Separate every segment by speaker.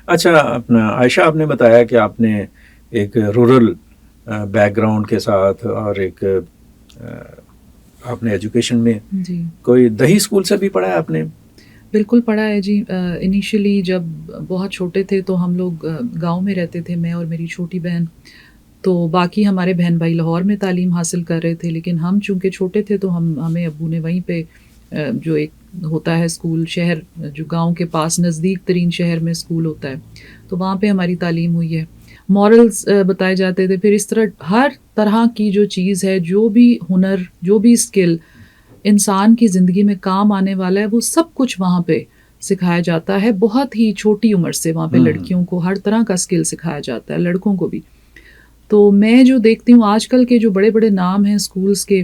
Speaker 1: اچھا اپنا عائشہ، آپ نے بتایا کہ آپ نے ایک رورل بیک گراؤنڈ کے ساتھ اور ایک آپ نے ایجوکیشن میں
Speaker 2: جی
Speaker 1: کوئی دیہی اسکول سے بھی پڑھا ہے آپ نے؟
Speaker 2: بالکل پڑھا ہے جی. انیشلی جب بہت چھوٹے تھے تو ہم لوگ گاؤں میں رہتے تھے، میں اور میری چھوٹی بہن. تو باقی ہمارے بہن بھائی لاہور میں تعلیم حاصل کر رہے تھے، لیکن ہم چونکہ چھوٹے تھے تو ہمیں ابو نے وہیں پہ جو ایک ہوتا ہے اسکول شہر، جو گاؤں کے پاس نزدیک ترین شہر میں اسکول ہوتا ہے، تو وہاں پہ ہماری تعلیم ہوئی ہے. مورلز بتائے جاتے تھے. پھر اس طرح ہر طرح کی جو چیز ہے، جو بھی ہنر، جو بھی اسکل انسان کی زندگی میں کام آنے والا ہے، وہ سب کچھ وہاں پہ سکھایا جاتا ہے. بہت ہی چھوٹی عمر سے وہاں پہ لڑکیوں کو ہر طرح کا اسکل سکھایا جاتا ہے، لڑکوں کو بھی. تو میں جو دیکھتی ہوں آج کل کے جو بڑے بڑے نام ہیں اسکولس کے،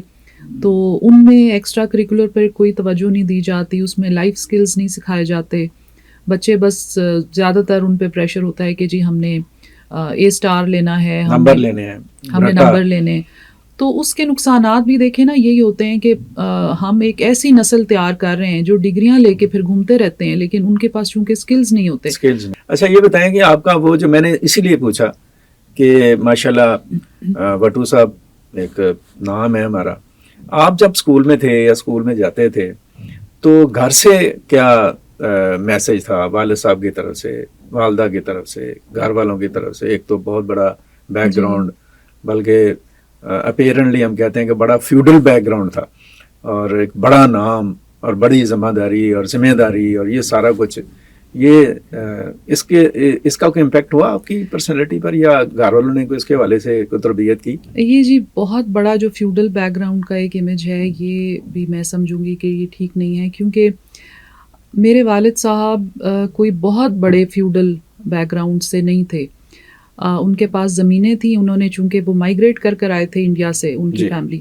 Speaker 2: تو ان میں ایکسٹرا کریکولر پر کوئی توجہ نہیں دی جاتی، اس میں لائف اسکلس نہیں سکھائے جاتے. بچے بس زیادہ تر ان پہ پریشر ہوتا ہے کہ جی ہم نے اے اسٹار لینا ہے،
Speaker 1: نمبر لینے ہیں،
Speaker 2: ہم نے نمبر لینے. تو اس کے نقصانات بھی دیکھیں نا، یہی ہوتے ہیں کہ ہم ایک ایسی نسل تیار کر رہے ہیں جو ڈگریاں لے کے پھر گھومتے رہتے ہیں، لیکن ان کے پاس چونکہ اسکلز نہیں ہوتے.
Speaker 1: اچھا یہ بتائیں کہ آپ کا وہ جو میں نے اسی لیے پوچھا کہ ماشاءاللہ وٹو صاحب ایک نام ہے ہمارا. آپ جب اسکول میں تھے یا اسکول میں جاتے تھے تو گھر سے کیا میسج تھا، والد صاحب کی طرف سے، والدہ کی طرف سے، گھر والوں کی طرف سے؟ ایک تو بہت بڑا بیک گراؤنڈ، بلکہ اپیرنٹلی ہم کہتے ہیں کہ بڑا فیوڈل بیک گراؤنڈ تھا، اور ایک بڑا نام اور بڑی ذمہ داری اور ذمہ داری اور یہ سارا کچھ. یہ اس کا کوئی امپیکٹ ہوا آپ کی پرسنالٹی پر، یا گھر والوں نے کوئی اس کے حوالے سے کوئی تربیت کی؟
Speaker 2: یہ جی بہت بڑا جو فیوڈل بیک گراؤنڈ کا ایک امیج ہے، یہ بھی میں سمجھوں گی کہ یہ ٹھیک نہیں ہے، کیونکہ میرے والد صاحب کوئی بہت بڑے فیوڈل بیک گراؤنڈ سے نہیں تھے. ان کے پاس زمینیں تھیں، انہوں نے چونکہ وہ مائیگریٹ کر آئے تھے انڈیا سے، ان کی فیملی،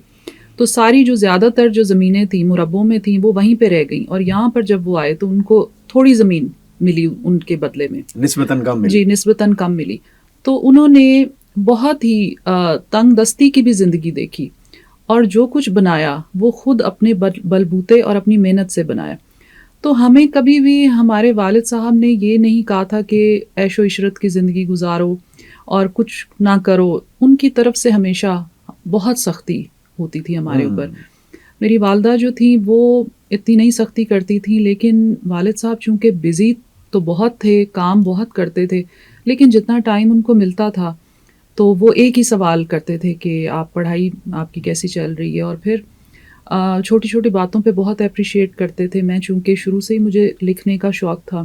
Speaker 2: تو ساری جو زیادہ تر جو زمینیں تھیں مربوں میں تھیں وہ وہیں پہ رہ گئیں. اور یہاں پر جب وہ آئے تو ان کو تھوڑی زمین ملی ان کے بدلے میں،
Speaker 1: نسبتاً کم ملی.
Speaker 2: جی نسبتاً کم ملی. تو انہوں نے بہت ہی تنگ دستی کی بھی زندگی دیکھی، اور جو کچھ بنایا وہ خود اپنے بلبوتے اور اپنی محنت سے بنایا. تو ہمیں کبھی بھی ہمارے والد صاحب نے یہ نہیں کہا تھا کہ عیش و عشرت کی زندگی گزارو اور کچھ نہ کرو. ان کی طرف سے ہمیشہ بہت سختی ہوتی تھی ہمارے اوپر. میری والدہ جو تھیں وہ اتنی نہیں سختی کرتی تھیں، لیکن والد صاحب چونکہ بزی تو بہت تھے، کام بہت کرتے تھے، لیکن جتنا ٹائم ان کو ملتا تھا تو وہ ایک ہی سوال کرتے تھے کہ آپ پڑھائی آپ کی کیسی چل رہی ہے. اور پھر چھوٹی چھوٹی باتوں پہ بہت اپریشیٹ کرتے تھے. میں چونکہ شروع سے ہی مجھے لکھنے کا شوق تھا